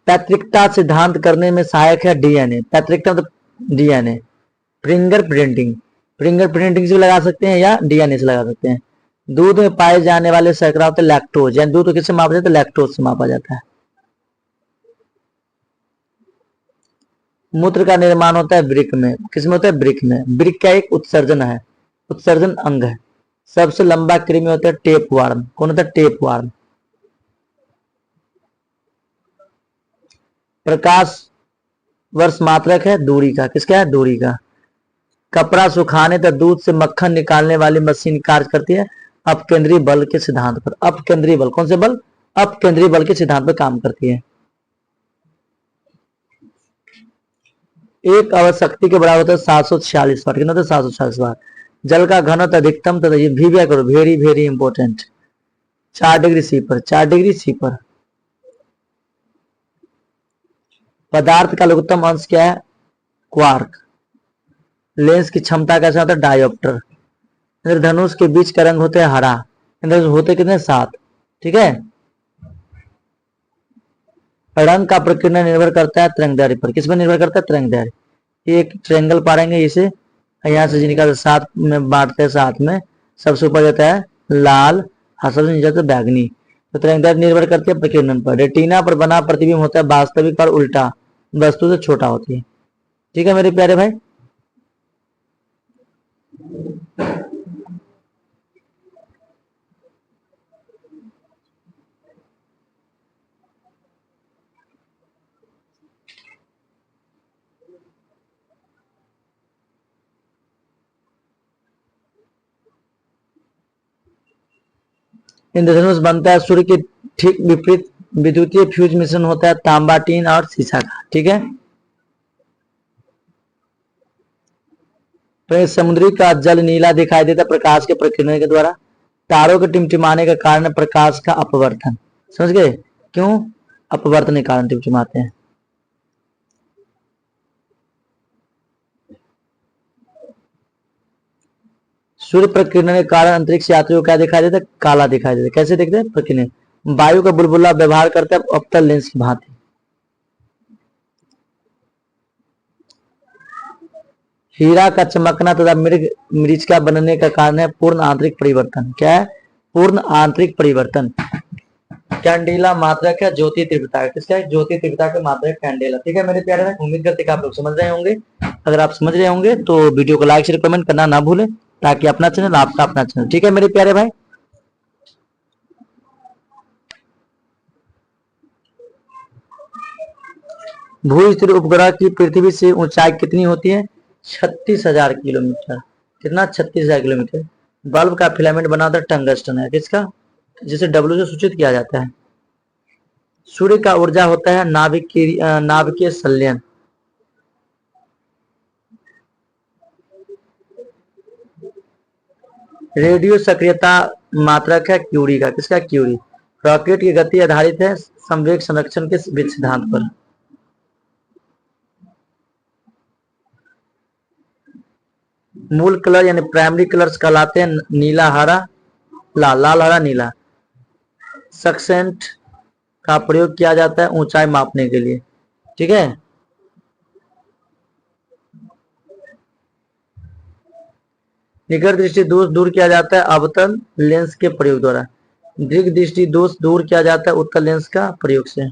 पैतृकता सिद्धांत करने में सहायक है डीएनए। पैतृकता मतलब DNA. Finger printing, finger printing से लगा सकते हैं या डीएनए से लगा सकते हैं। दूध में पाए जाने वाले शर्करा होते हैं लैक्टोज, यानी दूध को किससे मापा जाता है? लैक्टोज से मापा जाता है। मूत्र का निर्माण होता है वृक्क में। किसमें होता है? वृक्क में। वृक्क का एक उत्सर्जन है, उत्सर्जन अंग है। सबसे लंबा कृमि होता है टेपवार्म। कौन होता है? टेपवार्म। प्रकाश वर्ष मात्रक है दूरी का। किसका है? दूरी का। कपड़ा सुखाने तथा दूध से मक्खन निकालने वाली मशीन कार्य करती है अपकेंद्रीय बल के सिद्धांत पर। अपकेंद्रीय बल, कौन से बल? अपकेंद्रीय बल के सिद्धांत पर काम करती है। एक अवस्था के बराबर होता है 746 वाट। कितना होता है? 746 वाट। जल का घनत्व अधिकतम तथा ये भी करो, very very important, 4 degree C पर। 4 डिग्री सी पर। पदार्थ का लघुत्तम अंश क्या है? क्वार्क। लेंस की क्षमता कैसा होता है? डायोप्टर। इंद्रधनुष के बीच का रंग होते हैं हरा। इंद्रधनुष होते कितने? 7। ठीक है। रंग का प्रकीर्णन निर्भर करता है तरंगदैर्ध्य पर। किस पर निर्भर करता है? तरंगदैर्ध्य। एक ट्रेंगल पाएंगे इसे, यहाँ से निकाल 7 में बांटते हैं। 7 में सबसे ऊपर जाता है लाल और सबसे नीचे जाता है बैगनी। तो तरंगदैर्ध्य निर्भर करती है प्रकीर्णन पर। रेटिना पर बना प्रतिबिंब होता है वास्तविक और उल्टा वस्तु से छोटा होती है। ठीक है मेरे प्यारे भाई। इंद्रधनुष बनता है सूर्य के ठीक विपरीत विद्युतीय फ्यूज मिश्रण होता है तांबा, टीन और सीसा का। ठीक है। तो समुद्री का जल नीला दिखाई देता प्रकाश के प्रकीर्णन के द्वारा। तारों के टिमटिमाने का कारण प्रकाश का अपवर्तन। समझ गए? क्यों अपवर्तन के कारण टिमटिमाते हैं? सूर्य प्रकीर्णन के कारण अंतरिक्ष यात्रियों को क्या दिखाई देता है? काला दिखाई देता है। कैसे देखते हैं? प्रकीर्णन। वायु का बुलबुला व्यवहार करता है अवतल लेंस की भांति। हीरा का चमकना तथा मृग का बनने का कारण है पूर्ण आंतरिक परिवर्तन। क्या है? पूर्ण आंतरिक परिवर्तन। कैंडेला मात्रक है ज्योति तीव्रता का। किसका है? ज्योति तीव्रता का मात्रक कैंडेला। ठीक है मेरे प्यारे भाई, उम्मीद करते हैं कि आप लोग समझ रहे होंगे। अगर आप समझ रहे होंगे तो वीडियो को लाइक शेयर कमेंट करना ना भूलें, ताकि अपना चैनल आपका अपना चैनल। ठीक है मेरे प्यारे भाई। भू स्थिर उपग्रह की पृथ्वी से ऊंचाई कितनी होती है? 36,000 किलोमीटर। कितना? 36,000 किलोमीटर। बल्ब का फिलामेंट बना होता है टंगस्टन है। किसका? जिसे डब्ल्यू से सूचित किया जाता है। सूर्य का ऊर्जा होता है नाभिकीय संलयन। रेडियो सक्रियता मात्रक है क्यूरी का। किसका? क्यूरी। रॉकेट की गति आधारित है संवेग संरक्षण के सिद्धांत पर। मूल कलर यानी प्राइमरी कलर्स कहलाते हैं नीला, हरा, लाल। लाल, हरा, नीला। सक्सेंट का प्रयोग किया जाता है ऊंचाई मापने के लिए। ठीक है। निकट दृष्टि दोष दूर किया जाता है अवतल लेंस के प्रयोग द्वारा। दीर्घ दृष्टि दोष दूर किया जाता है उत्तल लेंस का प्रयोग से।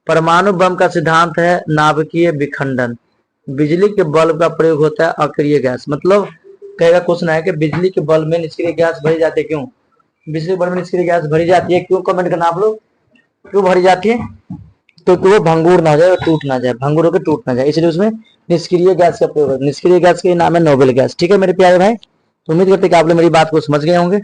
परमाणु बम का सिद्धांत है नाभिकीय विखंडन। बिजली के बल्ब का प्रयोग होता है अक्रिय गैस। मतलब कहेगा क्वेश्चन है कि बिजली के बल्ब में निष्क्रिय गैस भरी जाती है। क्यों बिजली बल्ब में निष्क्रिय गैस भरी जाती है? क्यों? कमेंट करना आप लोग। क्यों भरी जाती है? तो वो भंगुर ना जाए, टूट ना जाए, भंगुर होकर टूट ना जाए, इसलिए उसमें निष्क्रिय गैस का प्रयोग है। निष्क्रिय गैस के नाम है नोबेल गैस। ठीक है मेरे प्यारे भाई, तो उम्मीद करते हैं कि आप लोग मेरी बात को समझ गए होंगे।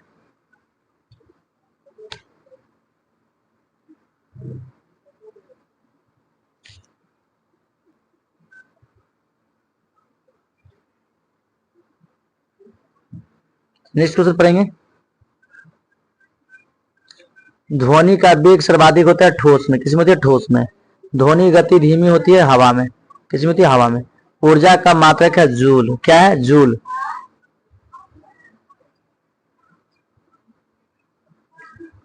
नेक्स्ट क्वेश्चन पढ़ेंगे। ध्वनि का वेग सर्वाधिक होता है ठोस में। किसमें होती है? ठोस में। ध्वनि गति धीमी होती है हवा में। किसमें होती है? हवा में। ऊर्जा का मात्रक है जूल। क्या है? जूल।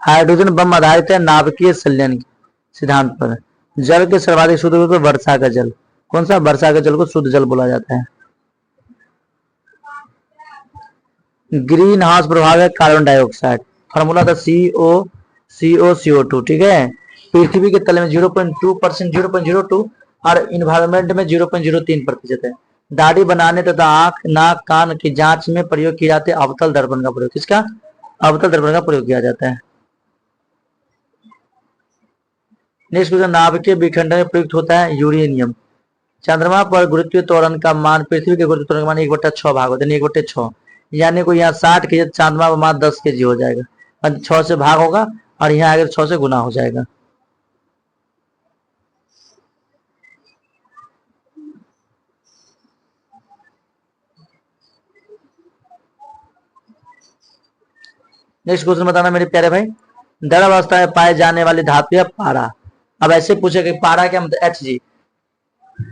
हाइड्रोजन बम आधारित है नाभिकीय संलयन सिद्धांत पर। जल के सर्वाधिक शुद्ध रूप वर्षा का जल। कौन सा? वर्षा के जल को शुद्ध जल बोला जाता है। ग्रीन हाउस प्रभाव है कार्बन डाइऑक्साइड। फॉर्मूला था CO2। ठीक है। पृथ्वी के तल में 0.2%, 0.02 और इन्वायरमेंट में 0.03% है। दाढ़ी बनाने तथा आंख नाक कान की जांच में प्रयोग किए जाते अवतल दर्पण का प्रयोग। किसका? अवतल दर्पण का प्रयोग किया जाता है। नेक्स्ट क्वेश्चन, नाभिकीय विखंडन में प्रयुक्त होता है यूरेनियम। चंद्रमा पर गुरुत्वीय त्वरण का मान पृथ्वी के गुरुत्वीय त्वरण का मान 1/6 भाग होता है, 1/6। यानी कोई यहाँ 60 के चंद्रमा पर मान 10 kg हो जाएगा, 6 से भाग होगा और यहाँ आगे 6 से गुना हो जाएगा। नेक्स्ट क्वेश्चन बताना मेरे प्यारे भाई, द्रव अवस्था में पाए जाने वाली धातु है पारा। अब ऐसे पूछे कि पारा क्या मतलब? Hg।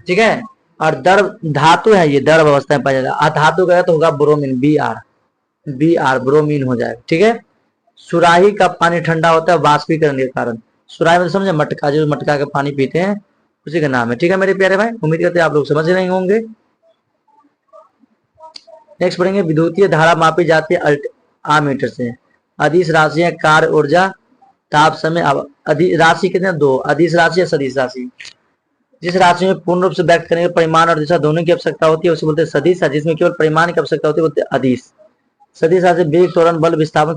ठीक है। और द्रव धातु है ये, द्रव अवस्था में पाया जाएगा। अधातु का तो होगा ब्रोमीन, Br ब्रोमीन हो जाएगा। ठीक है। सुराही का पानी ठंडा होता है वाष्पीकरण के कारण। सुराही में समझे मटका, जो मटका का पानी पीते हैं उसी का नाम है। ठीक है मेरे प्यारे भाई, उम्मीद करते हैं आप लोग समझ रहे होंगे। नेक्स्ट पढ़ेंगे, विद्युतीय धारा मापी जाती है आमीटर से। अदिश राशि है कार्य ऊर्जा ताप समय। राशि कितने? 2। अदिश राशि या सदिश राशि? जिस राशि में पूर्ण रूप से व्यक्त करने के परिमाण और दिशा दोनों की आवश्यकता होती है उसे बोलते हैं सदिश। जिसमें केवल परिमाण की आवश्यकता होती है बोलते हैं अदिश। सदिश राशि वेग त्वरण बल विस्थापन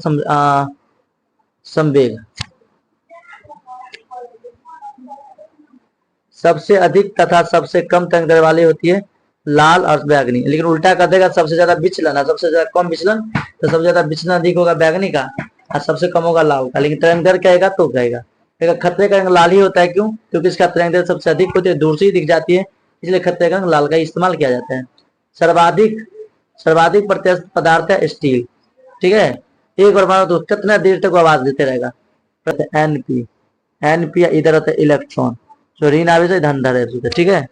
संवेग। सबसे अधिक तथा सबसे कम तरंग वाली होती है लाल और बैगनी। लेकिन उल्टा कर देगा, सबसे ज्यादा विचलन है, सबसे ज्यादा कम विचलन, तो सबसे ज्यादा विचलन अधिक होगा बैगनी का और सबसे कम होगा लाल का। लेकिन तरंग दर कहेगा तो कहेगा खतरे का रंग लाल ही होता है। क्यों? क्योंकि इसका तरंग दर सबसे अधिक होती है, दूर से ही दिख जाती है, इसलिए खतरे का रंग लाल का इस्तेमाल किया जाता है। सर्वाधिक प्रत्यस्थ पदार्थ है स्टील। ठीक है। एक बार मारो तो कितना देर तक आवाज देते रहेगा? एनपी इधर होता है इलेक्ट्रॉन, जो ऋण आवेश है धन धारे। ठीक है।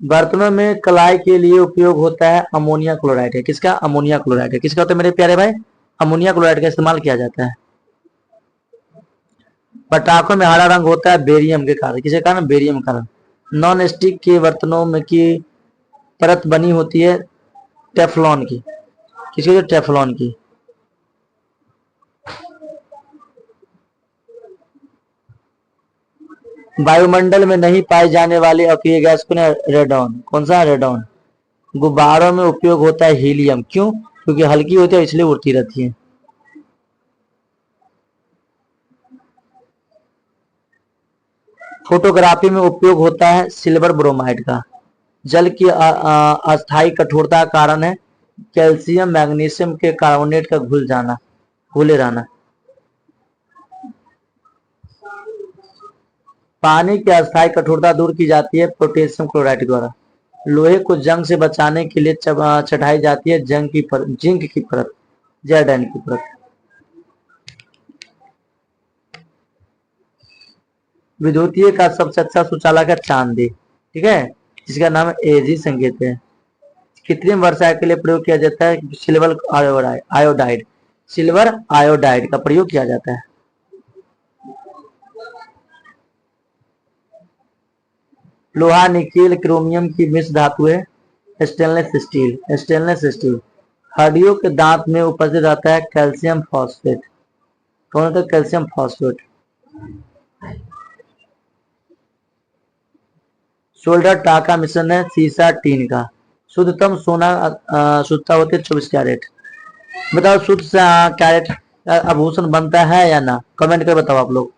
बर्तनों में कलाई के लिए उपयोग होता है अमोनिया क्लोराइड है। किसका? अमोनिया क्लोराइड है। किसका होता है मेरे प्यारे भाई? अमोनिया क्लोराइड का इस्तेमाल किया जाता है। पटाखों में हरा रंग होता है बेरियम के कारण। किसके कारण? बेरियम कारण। नॉन स्टिक के बर्तनों में की परत बनी होती है टेफ्लॉन की। किसकी? टेफ्लॉन की। वायुमंडल में नहीं पाई जाने वाली अक्रिय गैस कौन है? रेडॉन। कौन सा? रेडॉन। गुब्बारों में उपयोग होता है हीलियम। क्यों? क्योंकि हल्की होती है इसलिए उड़ती रहती है। फोटोग्राफी में उपयोग होता है सिल्वर ब्रोमाइड का। जल की अस्थायी कठोरता का कारण है कैल्शियम मैग्नीशियम के कार्बोनेट का घुले रहना। पानी की अस्थायी कठोरता दूर की जाती है पोटेशियम क्लोराइड द्वारा। लोहे को जंग से बचाने के लिए चढ़ाई जाती है जिंक की परत, जेडन की परत। विद्युतीय का सबसे अच्छा सुचालक है चांदी। ठीक है। जिसका नाम एजी संकेत है। कृत्रिम वर्षा के लिए प्रयोग किया जाता है सिल्वर आयोडाइड। सिल्वर आयोडाइड का प्रयोग किया जाता है। लोहा निकेल क्रोमियम की मिश्र धातु है स्टेनलेस स्टील। हड्डियों के दांत में उपस्थित रहता है कैल्शियम फॉस्फेट। कौन होता है? Calcium phosphate. सोल्डर टाका मिश्रण है सीसा टीन का। शुद्धतम सोना शुद्धता होती है 24 कैरेट। बताओ शुद्ध से कैरेट आभूषण बनता है या ना? कमेंट कर बताओ आप लोग।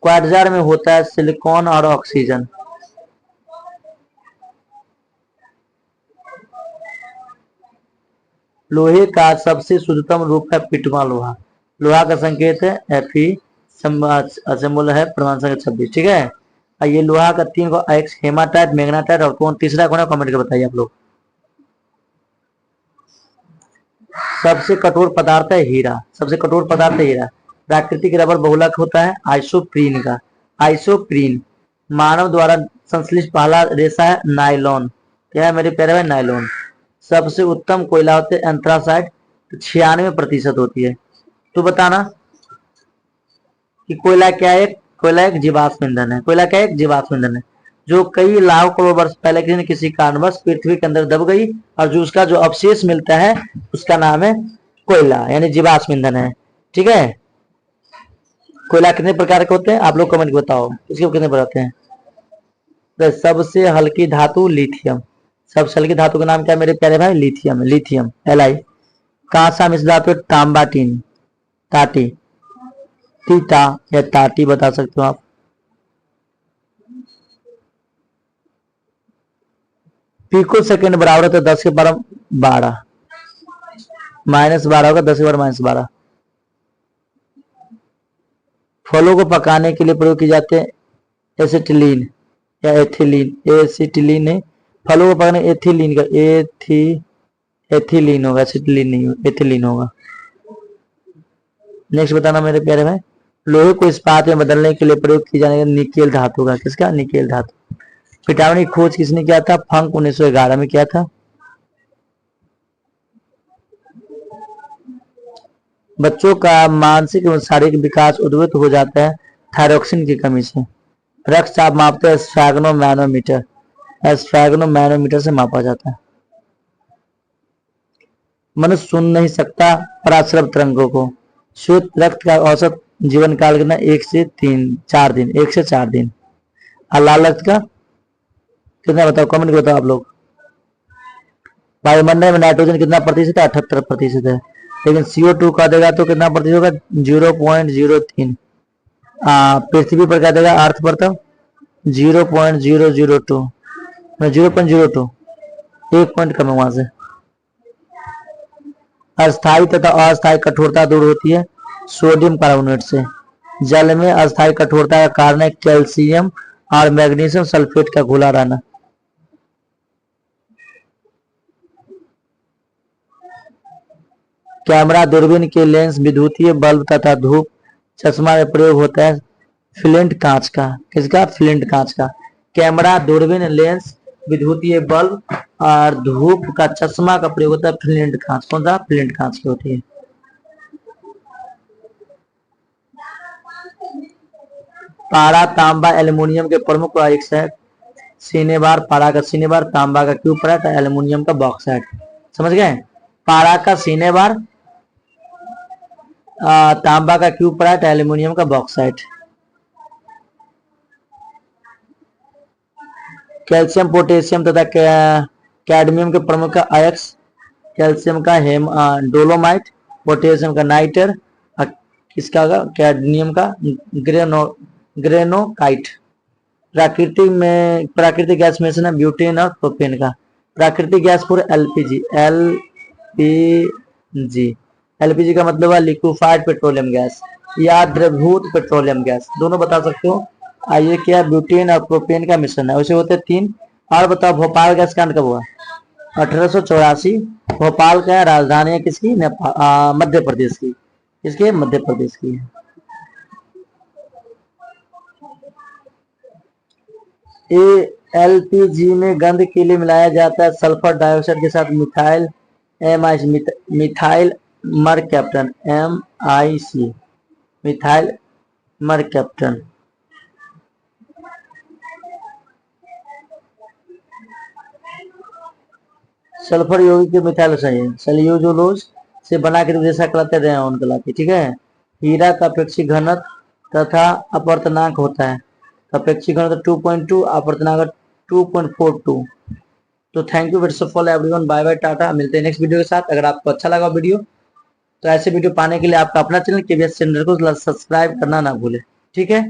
क्वार्ट्जार में होता है सिलिकॉन और ऑक्सीजन। लोहे का सबसे शुद्धतम रूप है पिटवा लोहा। लोहा का संकेत है Fe, सिंबल है प्रमाण संख्या 26। ठीक है। और ये लोहा का 3 को एक्स हेमाटाइट मैग्नेटाइट और कौन तीसरा कौन है? कमेंट कर बताइए आप लोग। सबसे कठोर पदार्थ है हीरा। सबसे कठोर पदार्थ है हीरा। प्राकृतिक रबर बहुलक होता है आइसोप्रीन का। आइसोप्रीन। मानव द्वारा संश्लिष्ट पहला रेशा है नायलॉन। क्या है मेरे प्यारे भाई? नायलॉन। सबसे उत्तम कोयला होते हैं एंथ्रासाइट, 96% होती है। तो बताना कि कोयला क्या है? कोयला एक जीवाश्म ईंधन है। कोयला क्या है? एक जीवाश्म ईंधन है जो कई लाखों करोड़ वर्ष पहले किसी न किसी कारणवश पृथ्वी के अंदर दब गई और जो उसका जो अवशेष मिलता है उसका नाम है कोयला, यानी जीवाश्म ईंधन है। ठीक है। कोयला कितने प्रकार के होते हैं आप लोग कमेंट बताओ, इसके कितने प्रकार होते हैं? तो सबसे हल्की धातु लिथियम। सबसे हल्की धातु का नाम क्या है मेरे प्यारे भाई? लिथियम। Lithium Li। कहाँ सा मिश्र धातु? तांबा टीन, टाटी, टीटा या टाटी बता सकते हो आप। पिको सेकंड बराबर है तो 10 के पावर -12 -12 होगा, 10 के पावर -12। फलों को पकाने के लिए प्रयोग किए जाते हैं एसिटिलीन या एथिलीन। एसिटिलीन है फलों को पकाने, एथिलीन का एथिलीन होगा, एसिटिलीन नहीं होगा, एथिलीन होगा। नेक्स्ट बताना मेरे प्यारे भाई। लोहे को इस्पात में बदलने के लिए प्रयोग की जाने वाली निकेल धातु का। किसका? निकेल धातु। विटामिन की खोज किसने किया था? फंक 1911 में किया था। बच्चों का मानसिक एवं शारीरिक विकास उद्वृत हो जाता है थायरोक्सिन की कमी से। रक्तचाप मापते हैं स्फैग्नोमैनोमीटर। स्फैग्नोमैनोमीटर से मापा जाता है। मनुष्य सुन नहीं सकता पराश्रव तरंगों को। श्वेत रक्त का औसत जीवन काल कितना? 1 से 4 दिन। 1 से 4 दिन। और लाल रक्त का कितना बताओ, कमेंट बताओ आप लोग। वायुमंडल में नाइट्रोजन कितना प्रतिशत है? 78% है। लेकिन CO2 का देगा तो कितना प्रतिशत होगा? 0.03। पृथ्वी पर क्या देगा? अर्थ पर तो 0.002, 0.02, 1 पॉइंट कम है वहां से। अस्थायी तथा अस्थायी कठोरता दूर होती है सोडियम कार्बोनेट से। जल में अस्थायी कठोरता का कारण है कैल्शियम और मैग्नीशियम सल्फेट का घुला रहना। कैमरा दूरबीन के लेंस विद्युतीय बल्ब तथा धूप चश्मा में प्रयोग होता है फ्लिंट कांच का। किसका? फ्लिंट कांच का। कैमरा दूरबीन लेंस विद्युतीय बल्ब और धूप का चश्मा का प्रयोग होता है फ्लिंट कांच। कौन सा? फ्लिंट कांच की होती है। पारा तांबा एल्युमिनियम के प्रमुख अयस्क है। सिनेबार पारा का सिनेबार, तांबा का क्यूपराइट, एल्युमिनियम का बॉक्साइट। समझ गए? पारा का सिनेबार, तांबा का क्यूपराइट, एल्युमिनियम का बॉक्साइट। कैल्शियम पोटेशियम तथा कैडमियम के प्रमुख अयस्क। कैल्शियम का डोलोमाइट, पोटेशियम का नाइटर, किसका का? कैडमियम का ग्रेनोकाइट। प्राकृतिक गैस में से ना ब्यूटेन और प्रोपेन का। प्राकृतिक गैस पूरे एलपीजी। एलपीजी का मतलब है लिक्विफाइड पेट्रोलियम गैस या द्रवभूत पेट्रोलियम गैस, दोनों बता सकते हो। आइए क्या? ब्यूटेन और प्रोपेन का मिश्रण है। वैसे होते हैं 3। और बताओ भोपाल गैस कांड कब हुआ? 1884। भोपाल का राजधानी है किसकी? मध्य प्रदेश की। किसके? मध्य प्रदेश की। एलपीजी में गंध के लिए मिलाया जाता है सल्फर डाइऑक्साइड के साथ methyl methyl mercaptan MIC, methyl mercaptan. Sulphur यौगिक के मिथाइल सेल्यूलोज से बना के जैसा कहलाते रेयन कहलाती। ठीक है। हीरा का अपेक्षित घनत्व तथा अपवर्तनांक होता है। अपेक्षित घनत्व 2.2, अपवर्तनांक 2.42। तो thank you very for everyone. Bye bye, tata. मिलते हैं नेक्स्ट वीडियो के साथ। अगर आपको अच्छा लगा वीडियो तो ऐसे वीडियो पाने के लिए आपका अपना चैनल KBS चैनल को सब्सक्राइब करना ना भूले। ठीक है।